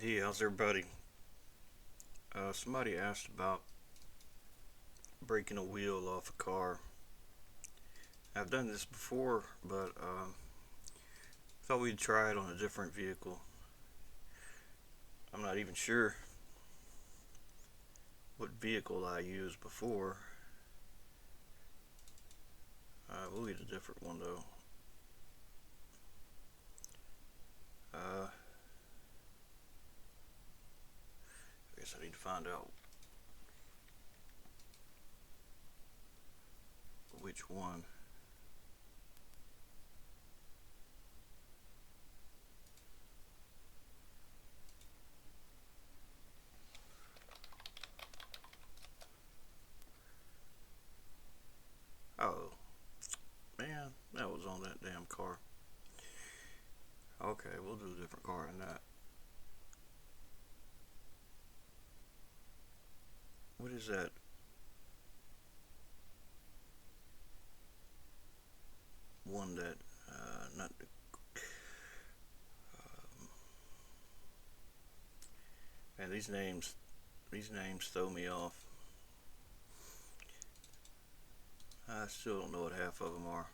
Hey, how's everybody? Somebody asked about breaking a wheel off a car. I've done this before, but thought we'd try it on a different vehicle. I'm not even sure what vehicle I used before. We'll get a different one though. I guess I need to find out which one. Oh, man, that was on that damn car. Okay, we'll do a different car than that. What is that? One that, not, man, these names throw me off. I still don't know what half of them are.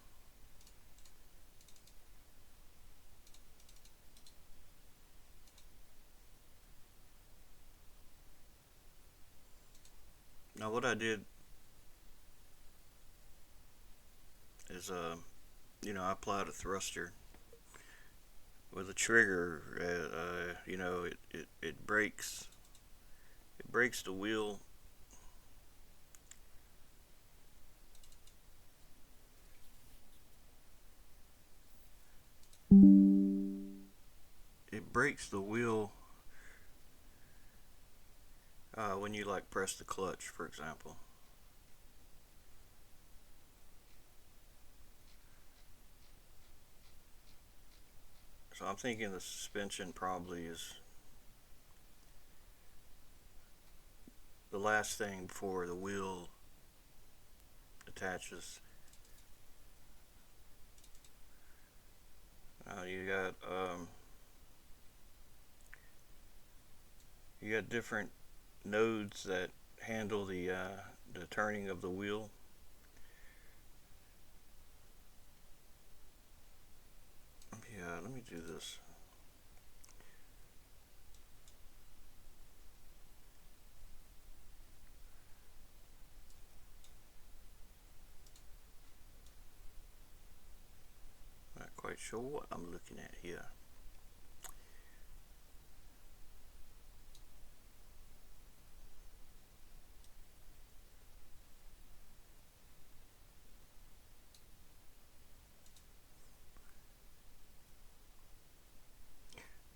Now, what I did is, I applied a thruster with a trigger. It breaks the wheel. It breaks the wheel when you like press the clutch, for example. So I'm thinking the suspension probably is the last thing before the wheel attaches. You got different nodes that handle the turning of the wheel. Yeah, let me do this. Not quite sure what I'm looking at here.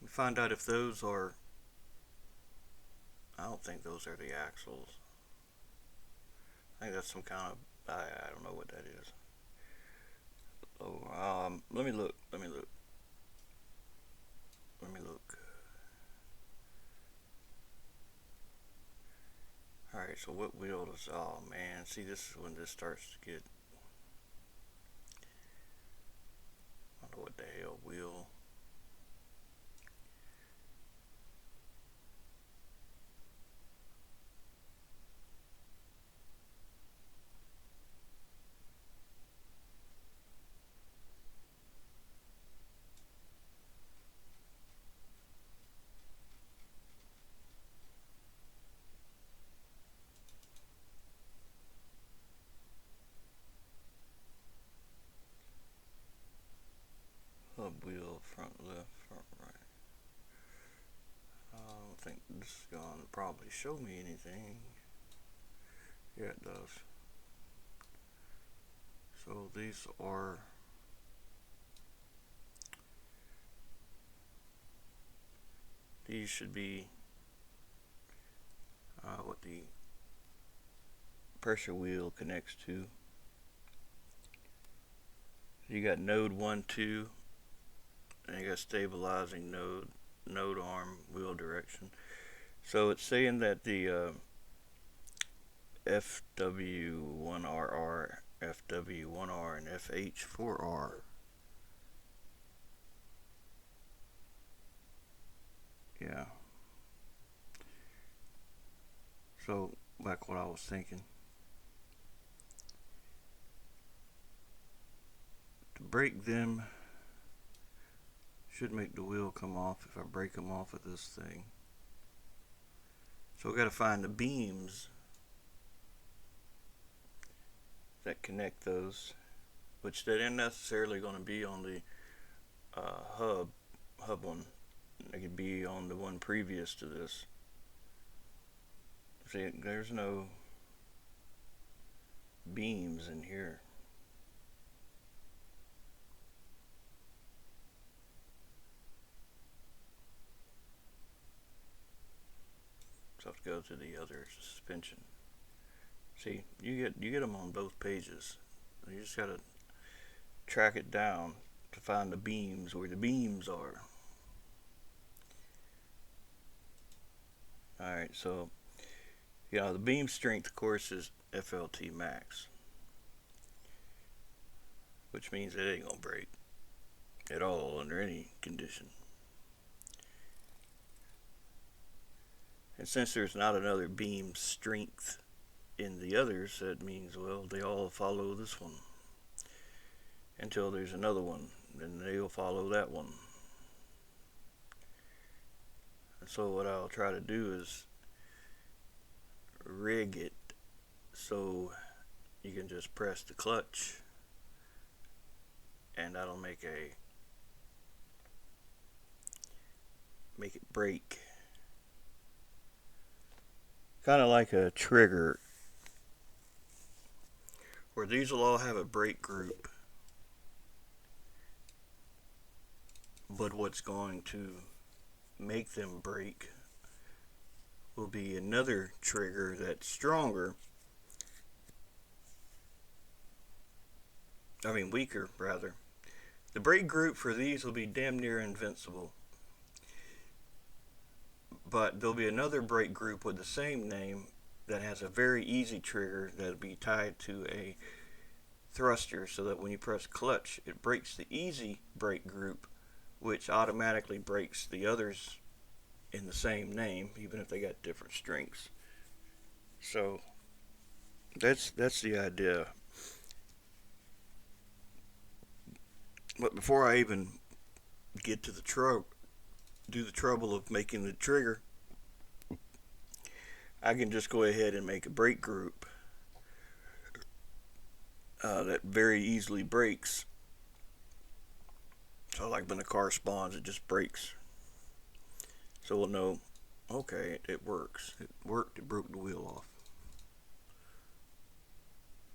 We find out if those are. I don't think those are the axles. I think that's some kind of. I don't know what that is. Oh, let me look. Let me look. Let me look. All right. So what wheel does? Oh man, see, this is when this starts to get. I don't know what the hell wheel. Hub wheel, front left, front right. I don't think this is going to probably show me anything. Yeah, it does. So these should be what the pressure wheel connects to. You got node 1, 2, and you got stabilizing node arm, wheel direction. So it's saying that the FW1RR, FW1R, and FH4R. Yeah. So back what I was thinking. To break them should make the wheel come off if I break them off of this thing. So we got to find the beams that connect those, which they aren't necessarily going to be on the hub one. They could be on the one previous to this. See, there's no beams in here. So I have to go to the other suspension. See, you get them on both pages. You just gotta track it down to find the beams where the beams are. Alright, so the beam strength of course is FLT max, which means it ain't gonna break at all under any condition. And since there's not another beam strength in the others, that means, well, they all follow this one until there's another one, then they'll follow that one. And so what I'll try to do is rig it so you can just press the clutch and that'll make it break, kind of like a trigger, where these will all have a brake group, but what's going to make them break will be another trigger that's stronger, weaker rather. The brake group for these will be damn near invincible, but there'll be another brake group with the same name that has a very easy trigger that'll be tied to a thruster, so that when you press clutch it breaks the easy brake group, which automatically breaks the others in the same name, even if they got different strengths. So that's the idea. But before I even get to the do the trouble of making the trigger, I can just go ahead and make a brake group that very easily breaks. So like when the car spawns, it just breaks. So we'll know, okay, it works. It worked, it broke the wheel off.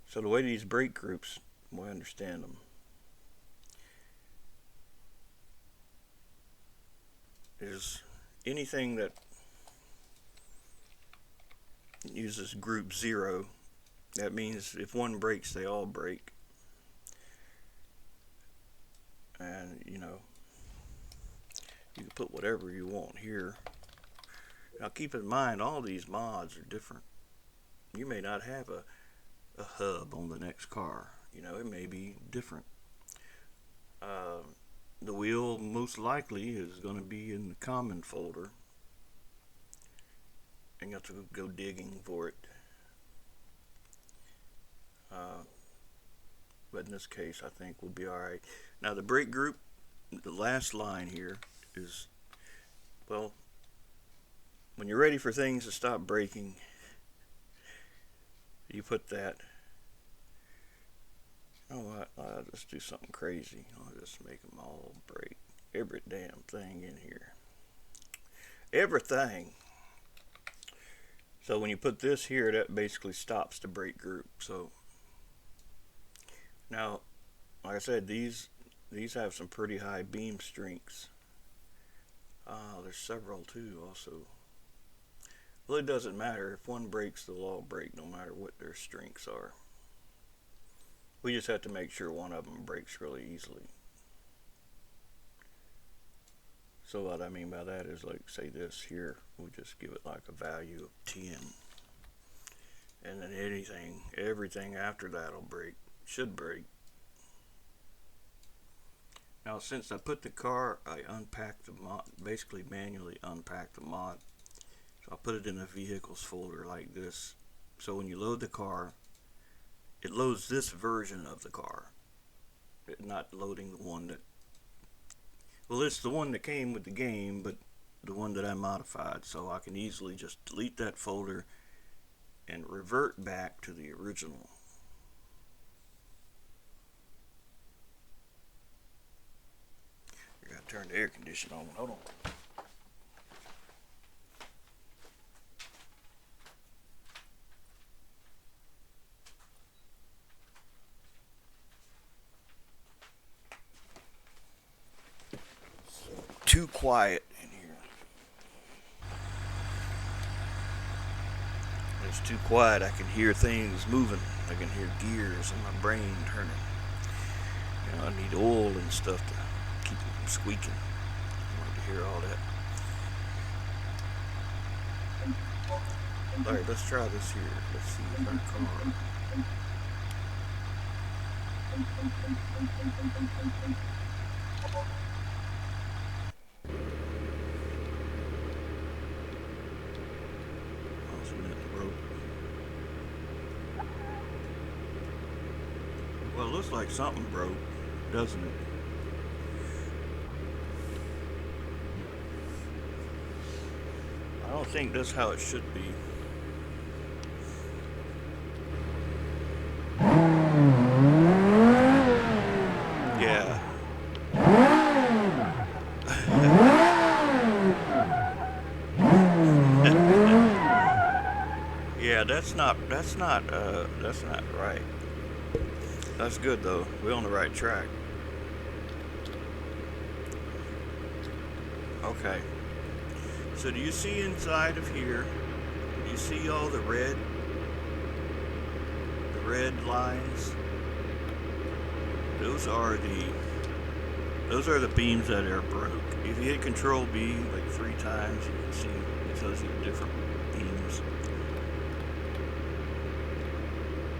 So the way these brake groups, I understand them, is anything that uses group 0, that means if one breaks, they all break. And you can put whatever you want here. Now keep in mind, all these mods are different. You may not have a hub on the next car. It may be different. The wheel most likely is going to be in the common folder, and you have to go digging for it. But in this case, I think we'll be alright. Now the brake group, the last line here is, well, when you're ready for things to stop breaking, you put that. Oh, I'll just do something crazy. I'll just make them all break. Every damn thing in here. Everything. So when you put this here, that basically stops the brake group. So now, like I said, these have some pretty high beam strengths. There's several too also. Well, it doesn't matter. If one breaks, they'll all break, no matter what their strengths are. We just have to make sure one of them breaks really easily. So what I mean by that is, like, say this here, we'll just give it like a value of 10. And then everything after that'll break, should break. Now since I put the car, I unpacked the mod, basically manually unpacked the mod. So I'll put it in a vehicles folder like this. So when you load the car, it loads this version of the car. It's not loading the one that, well, it's the one that came with the game, but the one that I modified. So I can easily just delete that folder and revert back to the original. I gotta turn the air conditioner on. Hold on. Too quiet in here. When it's too quiet, I can hear things moving. I can hear gears in my brain turning. You know, I need oil and stuff to keep it from squeaking. I want to hear all that. Alright, let's try this here. Let's see if our car. Well, it looks like something broke, doesn't it? I don't think that's how it should be. Yeah. Yeah, that's not right. That's good though. We're on the right track. Okay. So do you see inside of here? Do you see all the red lines? Those are the beams that are broke. If you hit Control B like 3 times, you can see it tells you the different beams.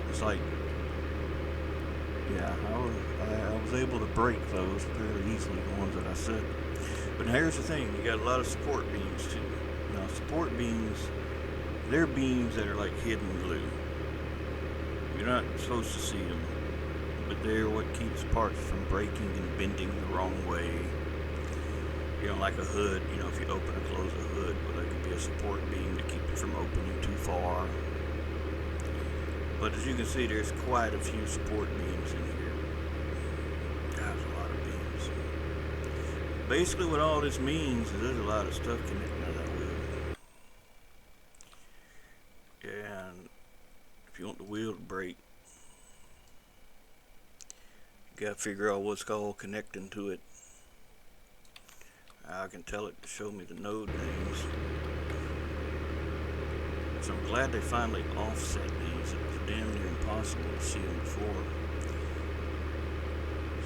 It's like, yeah, I was able to break those fairly easily, the ones that I said. But now here's the thing, you got a lot of support beams too. Now support beams, they're beams that are like hidden glue. You're not supposed to see them, but they're what keeps parts from breaking and bending the wrong way. You know, like a hood, you know, if you open or close a hood, well, there could be a support beam to keep it from opening too far. But as you can see, there's quite a few support beams in here. There's a lot of beams. Basically what all this means is there's a lot of stuff connecting to that wheel. And if you want the wheel to break, you gotta figure out what's called connecting to it. I can tell it to show me the node names. So I'm glad they finally offset these. It was damn near impossible to see them before.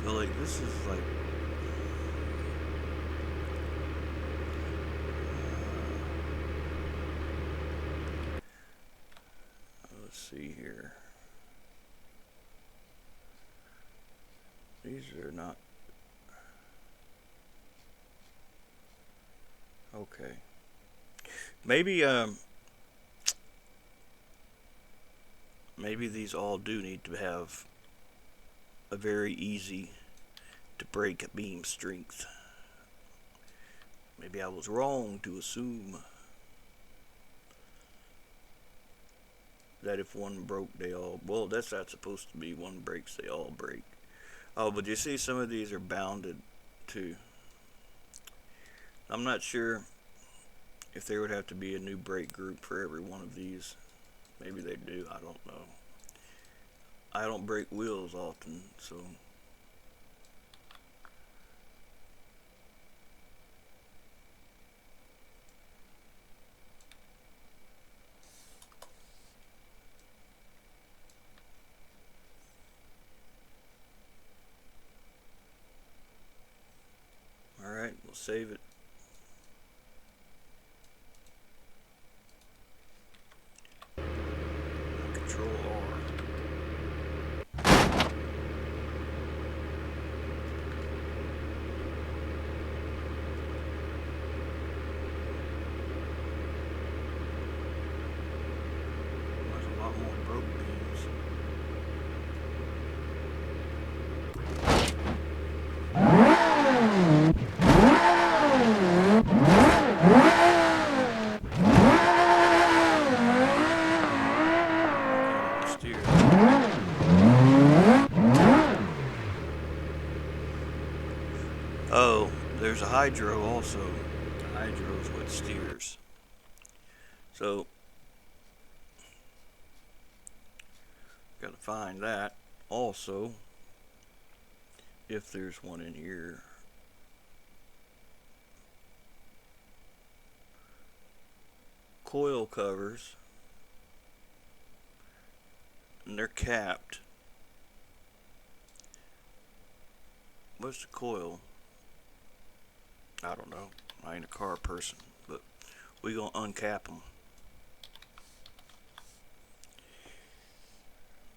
So like this is like let's see here. These are not okay. Maybe these all do need to have a very easy to break beam strength. Maybe I was wrong to assume that if one broke, they all, well, that's not supposed to be one breaks, they all break. Oh, but you see some of these are bounded too. I'm not sure if there would have to be a new break group for every one of these. Maybe they do, I don't know. I don't break wheels often, so. Alright, we'll save it. Control R. hydro also. The hydro is what steers. So gotta find that also, if there's one in here. Coil covers, and they're capped. What's the coil? I don't know. I ain't a car person, but we gonna uncap them.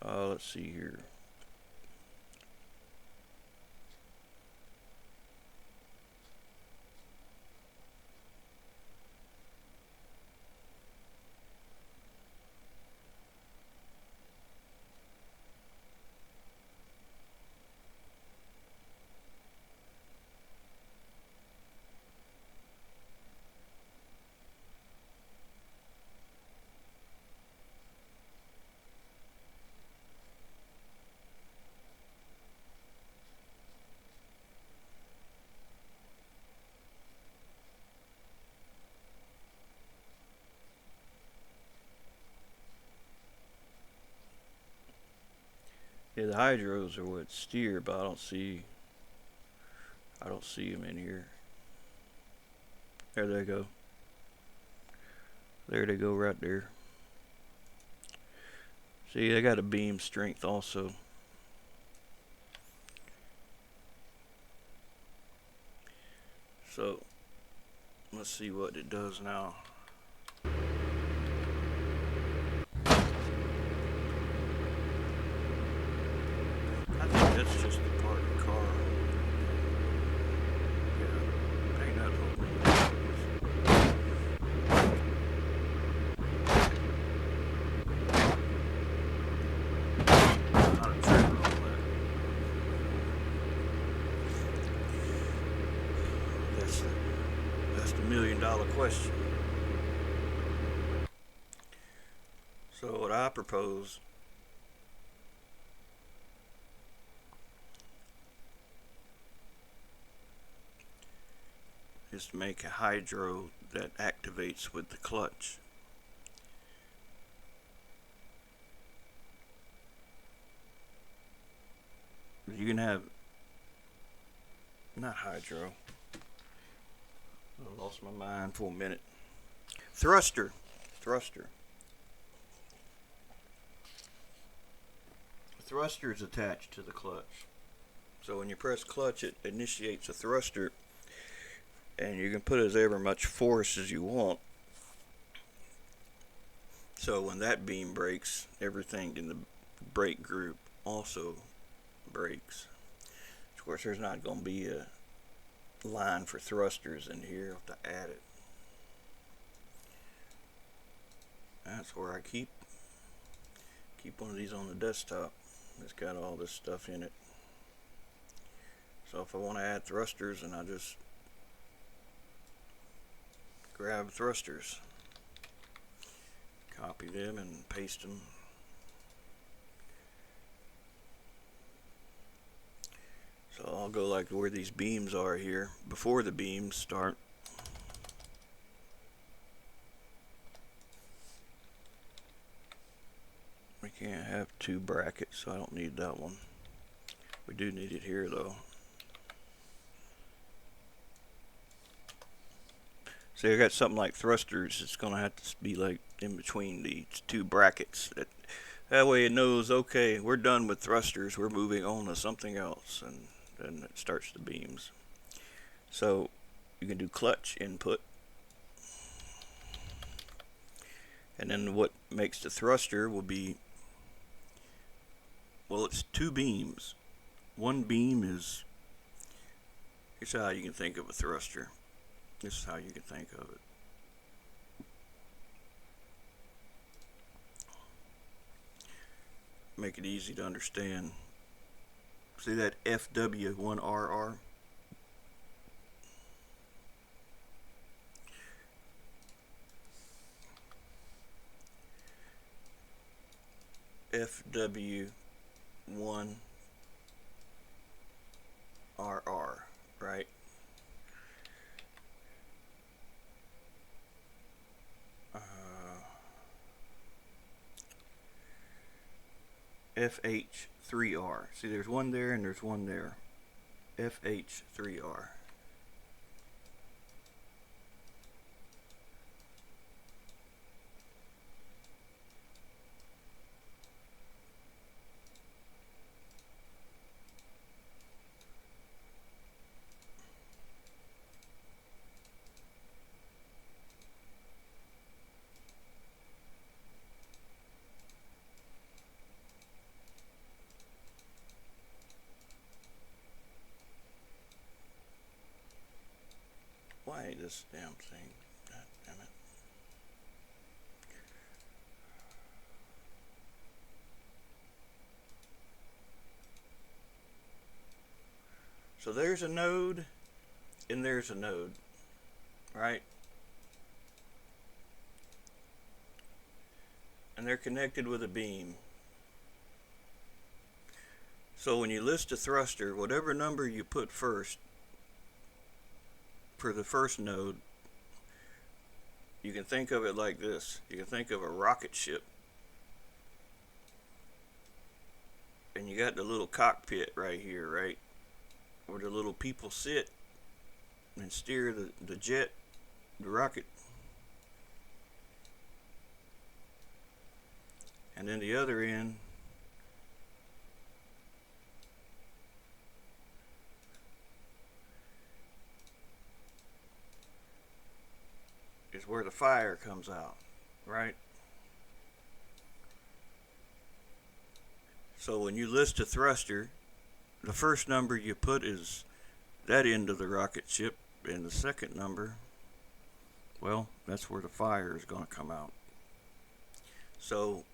Let's see here. Yeah, the hydros are what steer, but I don't see them in here. There they go. There they go right there. See, they got a beam strength also. So let's see what it does now. I think that's just a part of the car. Yeah, ain't that open. Not a trigger on that. That's the $1,000,000 question. So what I propose is to make a hydro that activates with the clutch. You can have, not hydro, I lost my mind for a minute. Thruster. Thruster is attached to the clutch. So when you press clutch, it initiates a thruster, and you can put as ever much force as you want. So when that beam breaks, everything in the brake group also breaks. Of course, there's not going to be a line for thrusters in here. I'll have to add it. That's where I keep one of these on the desktop. It's got all this stuff in it. So if I want to add thrusters, and I just grab thrusters, copy them and paste them. So I'll go like where these beams are here before the beams start. We can't have two brackets, so I don't need that one. We do need it here though. See, I got something like thrusters. It's gonna have to be like in between these two brackets. That way it knows, okay, we're done with thrusters. We're moving on to something else, and then it starts the beams. So you can do clutch input, and then what makes the thruster will be, well, it's two beams. One beam is, here's how you can think of a thruster. This is how you can think of it. Make it easy to understand. See that FW1RR? FW1RR, right? FH3R. See, there's one there and there's one there. FH3R. Why ain't this damn thing? God damn it. So there's a node and there's a node, right? And they're connected with a beam. So when you list a thruster, whatever number you put first for the first node, you can think of it like this. You can think of a rocket ship. And you got the little cockpit right here, right? Where the little people sit and steer the jet, the rocket. And then the other end is where the fire comes out, right? So when you list a thruster, the first number you put is that end of the rocket ship, and the second number, well, that's where the fire is going to come out. So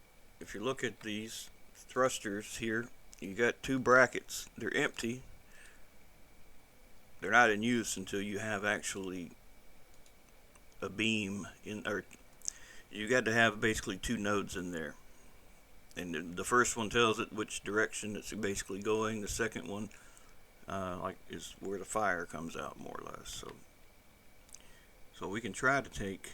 if you look at these thrusters here, you got two brackets. They're empty. They're not in use until you have actually a beam in, or you got to have basically two nodes in there. And the first one tells it which direction it's basically going. The second one is where the fire comes out, more or less. So we can try to take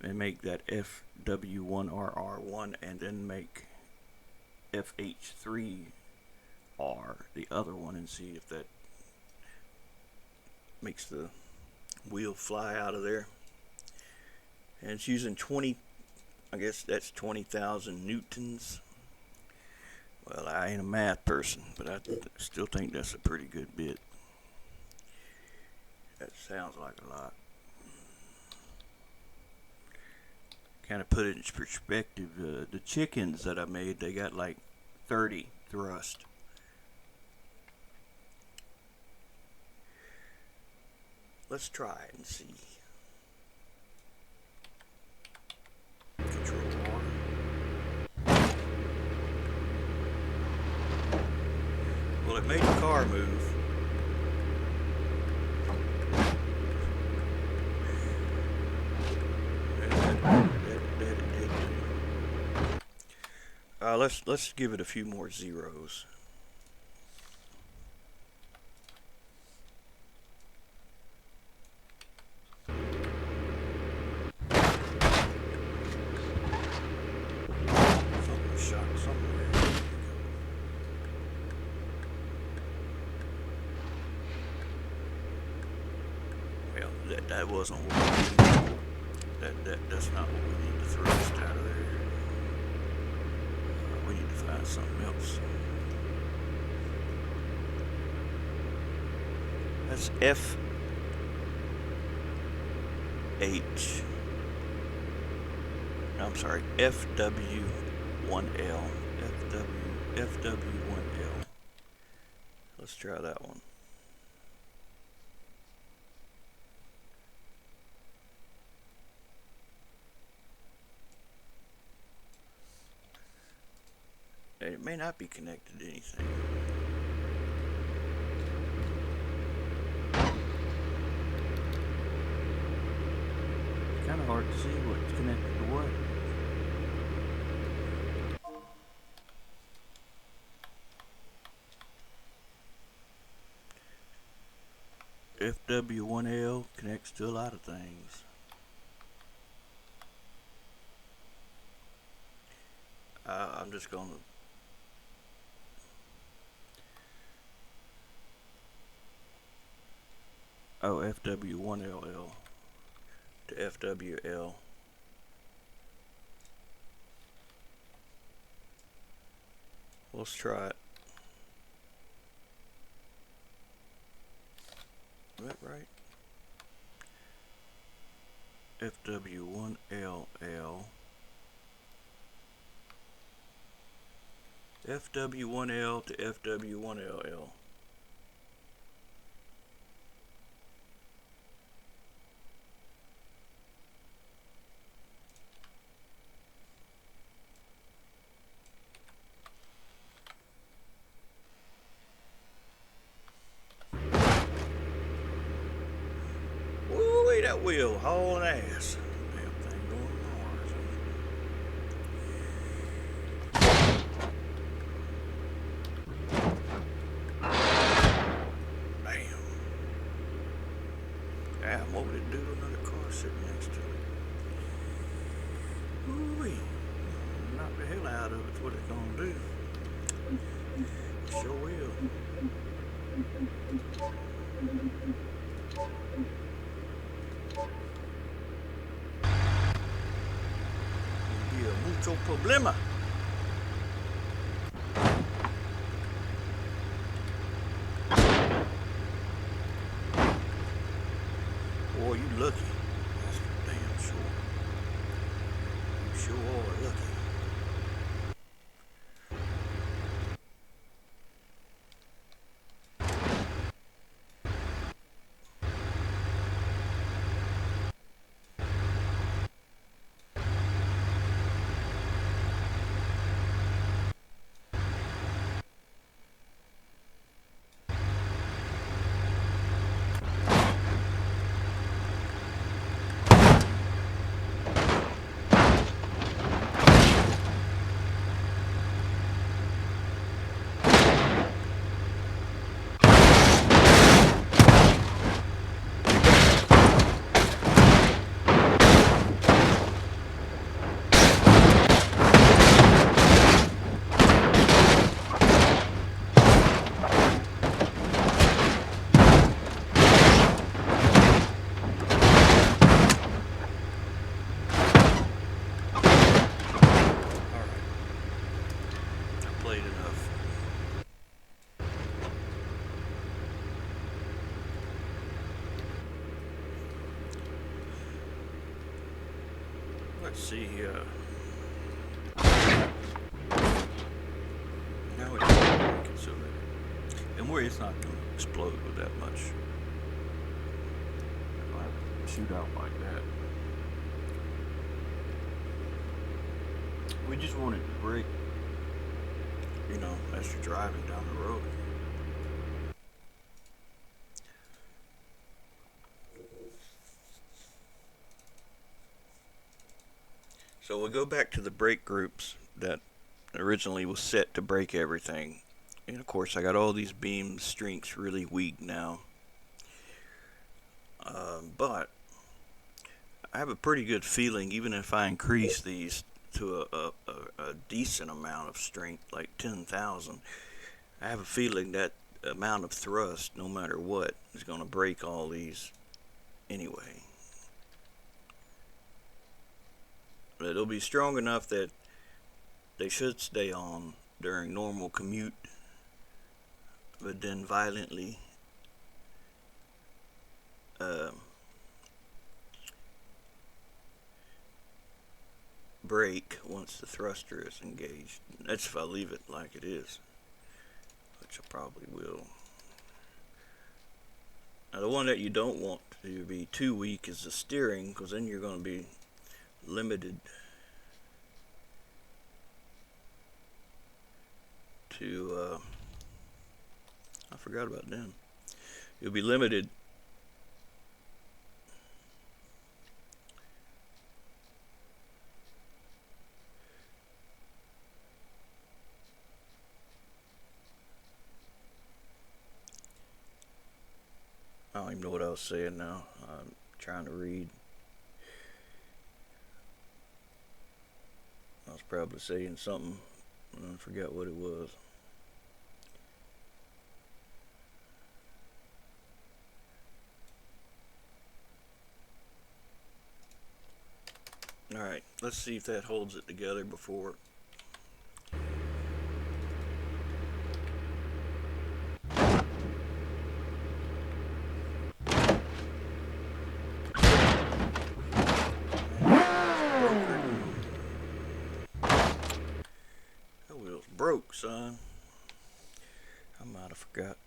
and make that FW1RR1 and then make FH3R the other one and see if that makes the wheel fly out of there. And it's using 20, I guess that's 20,000 newtons. Well, I ain't a math person, but I still think that's a pretty good bit. That sounds like a lot. Kind of put it in perspective, the chickens that I made, they got like 30 thrust. Let's try it and see. Control R. Well, it made the car move. Let's give it a few more zeros. Something shot somewhere. Well, that wasn't what we needed. That's not what we need to thrust out of there. We need to find something else. That's FW1L. FW1L. Let's try that one. It may not be connected to anything. It's kind of hard to see what's connected to what. FW1L connects to a lot of things. I'm just going to FW1LL to FWL. Let's try it. Is that right? FW1LL. FW1L to FW1LL. Woo-wee, that wheel hauling ass. Damn thing going Mars. Damn. Damn, what would it do to another car sitting next to it? Woo-wee. Knock the hell out of it's what it's gonna do. It sure will. Mucho problema. Boy, you lucky. That's for damn sure. You sure are lucky. Let's see here. Now it's making so that, and where it's not going to explode with that much. I'll have to shoot out like that. We just want it to break, you know, as you're driving down the road. So we'll go back to the brake groups that originally was set to brake everything. And of course I got all these beam strengths really weak now. But I have a pretty good feeling, even if I increase these to a decent amount of strength, like 10,000, I have a feeling that amount of thrust, no matter what, is going to break all these anyway. But it'll be strong enough that they should stay on during normal commute, but then violently brake once the thruster is engaged. That's if I leave it like it is, which I probably will. Now the one that you don't want to be too weak is the steering, because then you're going to be limited to I forgot about them. You'll be limited I don't even know what I was saying now. I'm trying to read. I was probably saying something, and I forgot what it was. Alright, let's see if that holds it together before. That wheel's broke, son. I might have forgot.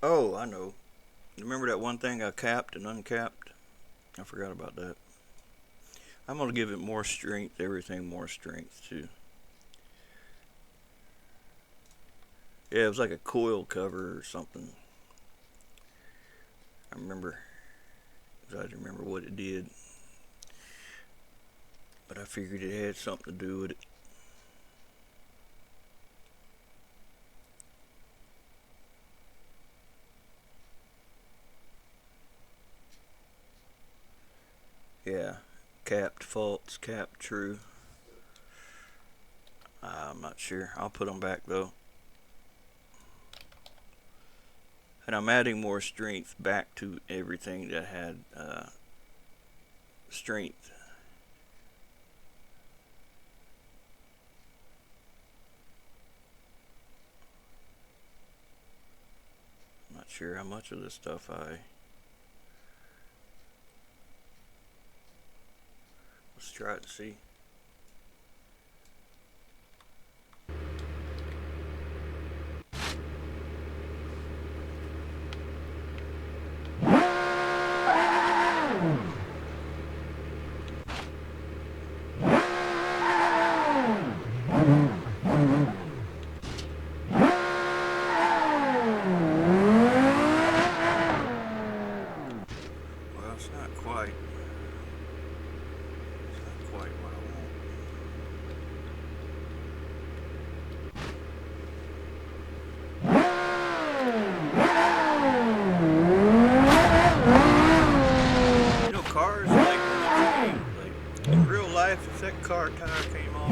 Oh, I know. Remember that one thing I capped and uncapped? I forgot about that. I'm going to give it more strength, everything more strength too. Yeah, it was like a coil cover or something. I didn't remember what it did. But I figured it had something to do with it. Yeah, capped false, capped true. I'm not sure. I'll put them back though. And I'm adding more strength back to everything that had strength. I'm not sure how much of this stuff let's try it and see. If that car tire came off,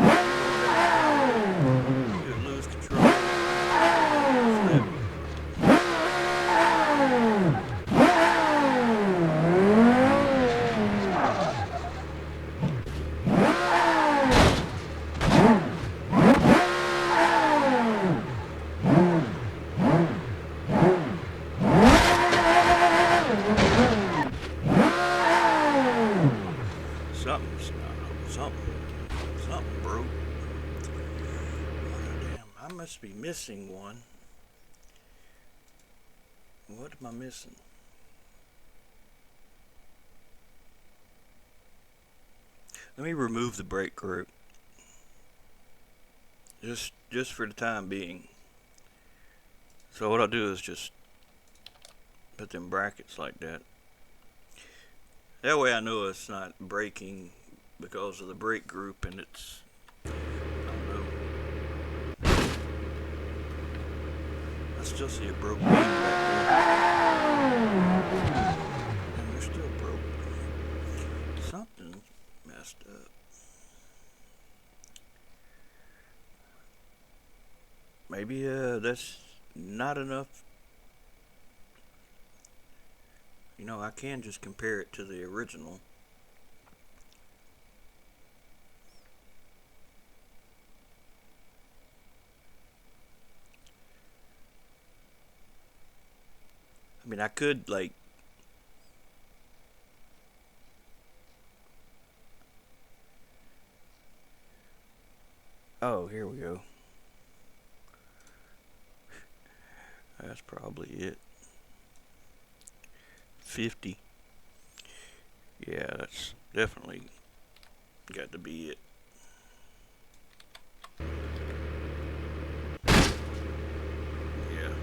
you would lose control. Flip. Something broke. Oh, damn, I must be missing one. What am I missing? Let me remove the brake group. Just for the time being. So what I'll do is just put them brackets like that. That way I know it's not breaking because of the brake group, and it's, I don't know. I still see a broke beam back there. And they're still broke. Something messed up. Maybe that's not enough. You know, I can just compare it to the original. I mean, I could, like, oh, here we go. That's probably it. 50. Yeah, that's definitely got to be it. Yeah.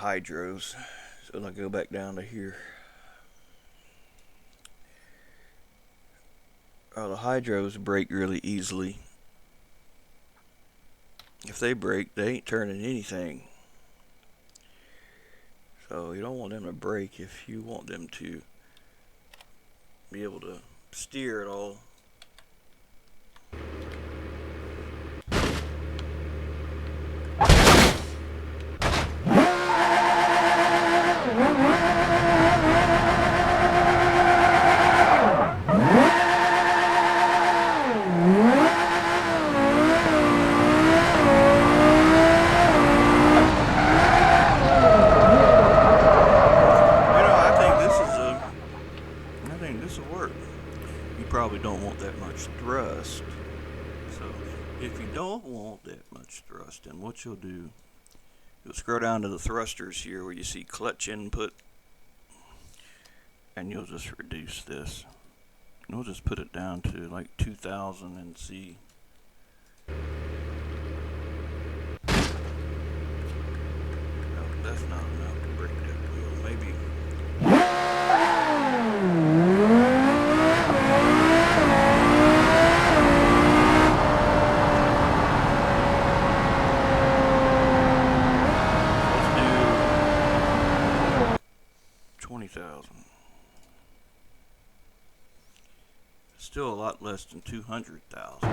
hydros. So I'll go back down to here. The hydros break really easily. If they break, they ain't turning anything. So you don't want them to break if you want them to be able to steer it all. Probably don't want that much thrust. So if you don't want that much thrust, then what you'll do, you'll scroll down to the thrusters here where you see clutch input, and you'll just reduce this. And we'll just put it down to like 2000 and see. No, that's not enough to break that wheel. Maybe. Still a lot less than 200,000.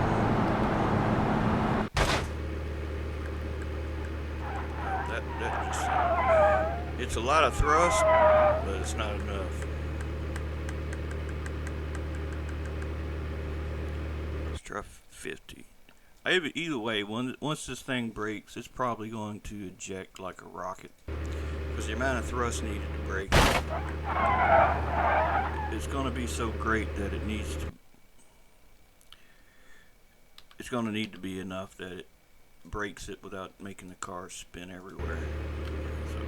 It's a lot of thrust, but it's not enough. Let's try 50. Either way, once this thing breaks, it's probably going to eject like a rocket. Because the amount of thrust needed to break it's going to be so great that it's going to need to be enough that it breaks it without making the car spin everywhere. So,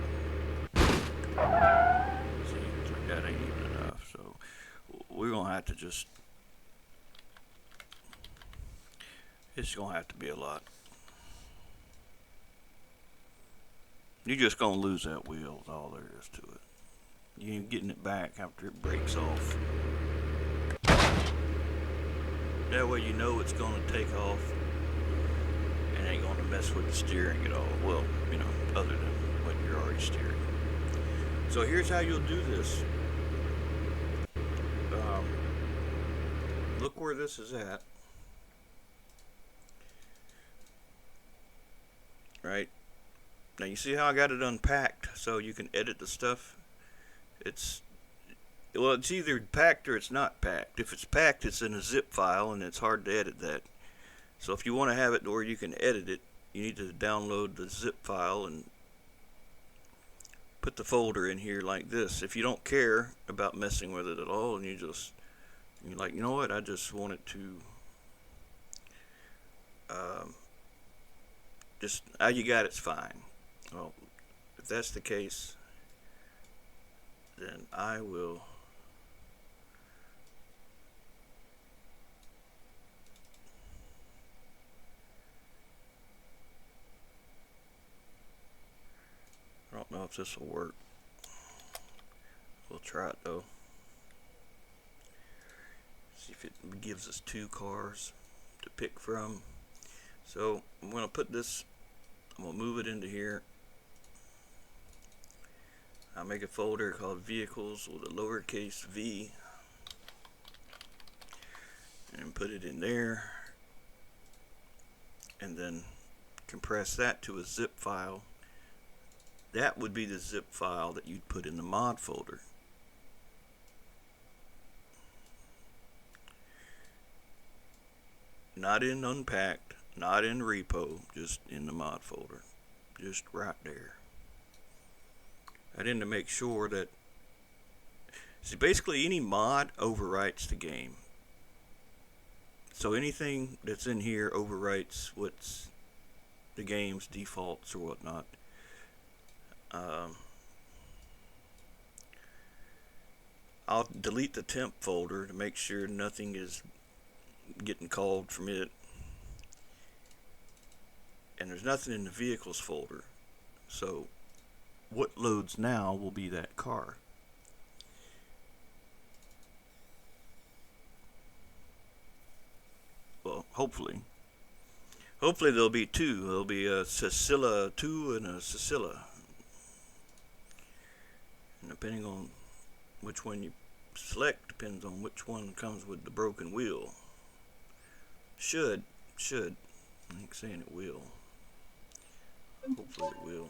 see, that ain't even enough. So we're going to have to it's going to have to be a lot. You're just going to lose that wheel is all there is to it. You ain't getting it back after it breaks off. That way you know it's going to take off and ain't going to mess with the steering at all. Well, you know, other than what you're already steering. So here's how you'll do this. Look where this is at. Right? Now you see how I got it unpacked so you can edit the stuff? It's either packed or it's not packed. If it's packed, it's in a zip file and it's hard to edit that. So if you want to have it where you can edit it, you need to download the zip file and put the folder in here like this. If you don't care about messing with it at all and you're like, you know what, I just want it to just how you got it's fine. Well, if that's the case, then I will I don't know if this will work. We'll try it though. See if it gives us two cars to pick from. So I'm going to put this, I'm going to move it into here. I'll make a folder called vehicles with a lowercase v and put it in there, and then compress that to a zip file. That would be the zip file that you'd put in the mod folder. Not in unpacked, not in repo, just in the mod folder. Just right there. I did to make sure that, see, basically any mod overwrites the game. So anything that's in here overwrites what's the game's defaults or whatnot. I'll delete the temp folder to make sure nothing is getting called from it. And there's nothing in the vehicles folder. So what loads now will be that car. Well, hopefully. Hopefully there'll be two. There'll be a Cecilia 2 and a Cecilia. And depending on which one you select, depends on which one comes with the broken wheel. Should. I ain't saying it will. Hopefully it will.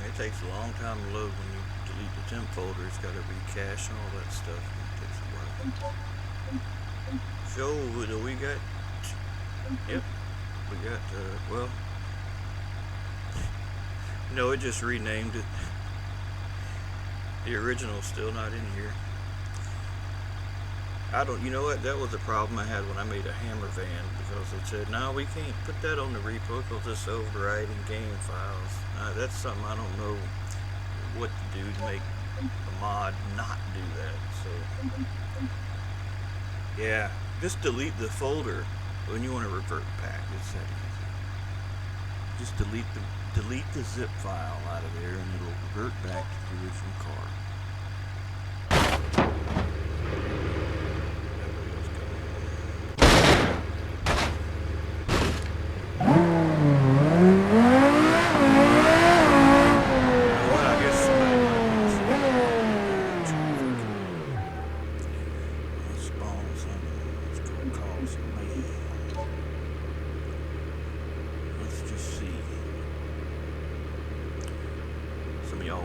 It takes a long time to load when you delete the temp folder. It's got to recache and all that stuff. It takes a while. So, we got... Yep. We got, well... No, it just renamed it. The original's still not in here. You know what? That was the problem I had when I made a hammer van, because it said, no, we can't put that on the repo because it's overriding game files. That's something I don't know what to do to make a mod not do that. So, yeah, just delete the folder when you want to revert back. It's that easy. Just delete the zip file out of there, and it'll revert back to the original car.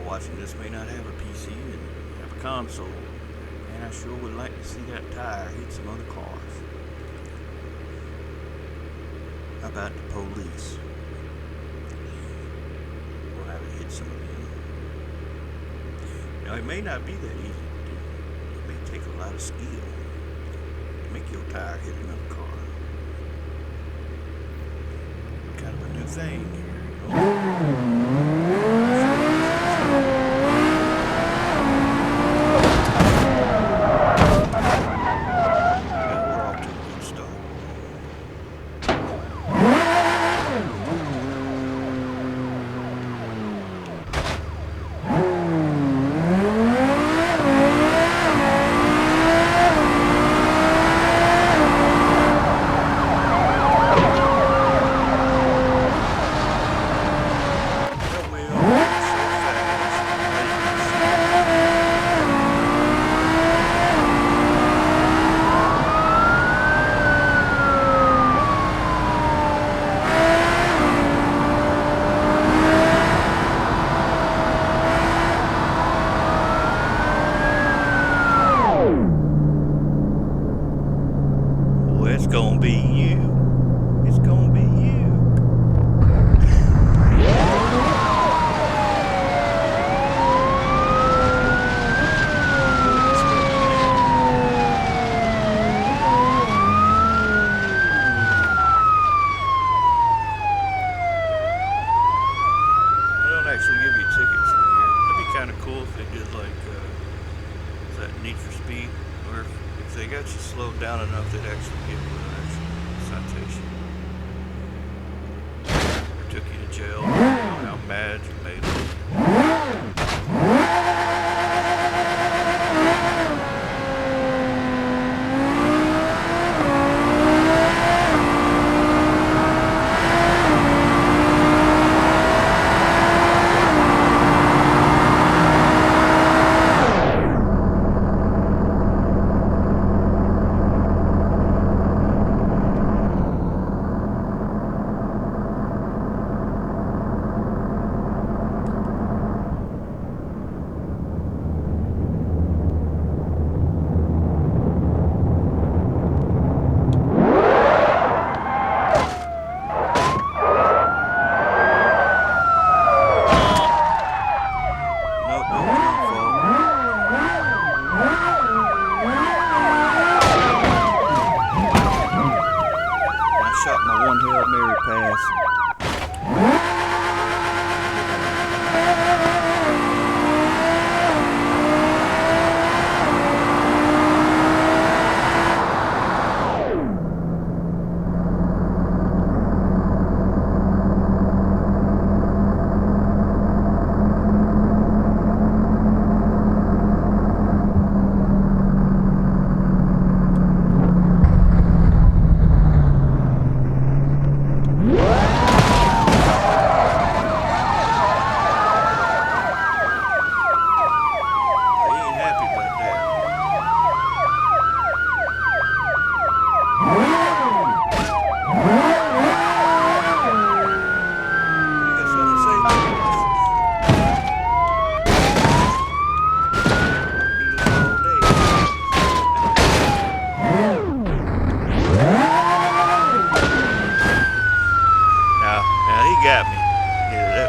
Watching this may not have a PC and have a console, and I sure would like to see that tire hit some other cars. How about the police? We'll have it hit some of them. Now, it may not be that easy to do. It may take a lot of skill to make your tire hit another car. Kind of a new thing here, you know? It's gonna be you. It's gonna be you. They don't actually give you tickets in here. That'd be kind of cool if they did like, is that Need for Speed? Or if they got you slowed down enough, they'd actually give you an actual citation. Or took you to jail. How mad you made them. got me. Yeah,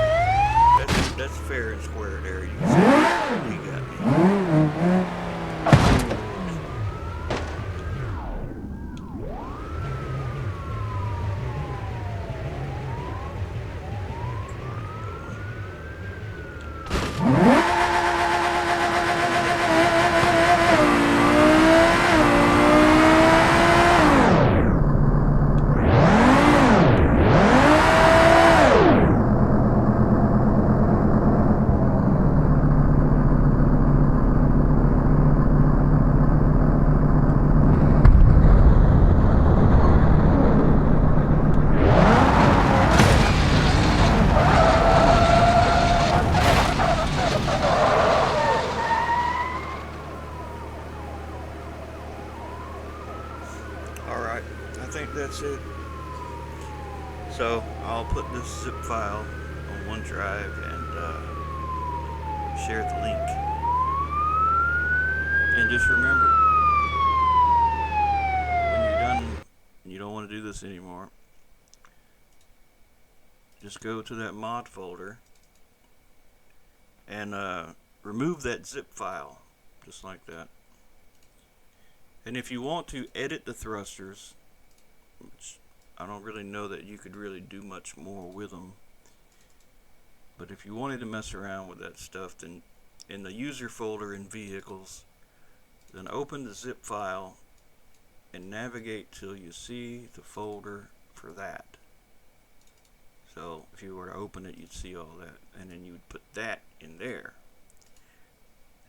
that's fair and square there. You see, he got me. Alright, I think that's it. So I'll put this zip file on OneDrive and share the link. And just remember, when you're done and you don't want to do this anymore, just go to that mod folder and remove that zip file, just like that. And if you want to edit the thrusters, which I don't really know that you could really do much more with them, but if you wanted to mess around with that stuff, then in the user folder in vehicles, then open the zip file and navigate till you see the folder for that. So if you were to open it, you'd see all that, and then you would put that in there.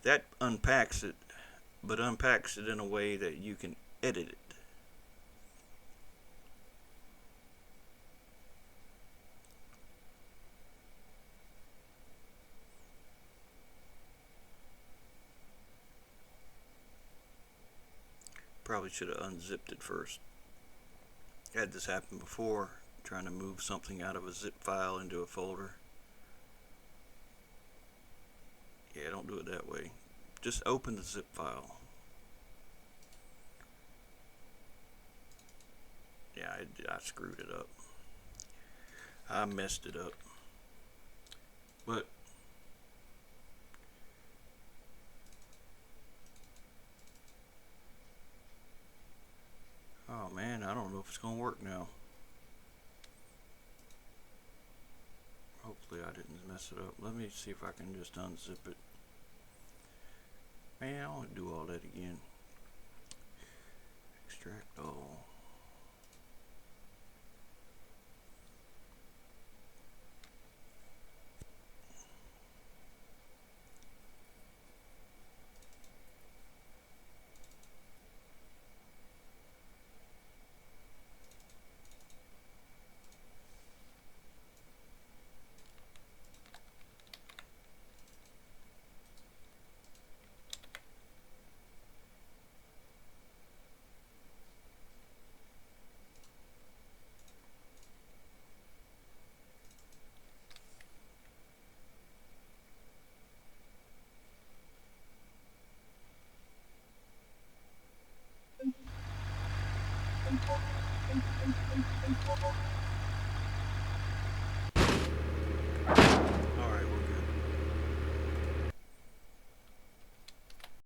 That unpacks it, but unpacks it in a way that you can edit it. Probably should have unzipped it first. Had this happen before, trying to move something out of a zip file into a folder. Yeah, don't do it that way. Just open the zip file. Yeah, I screwed it up. I messed it up. But oh man, I don't know if it's gonna work now. Hopefully I didn't mess it up. Let me see if I can just unzip it. Man, I want to do all that again. Extract all.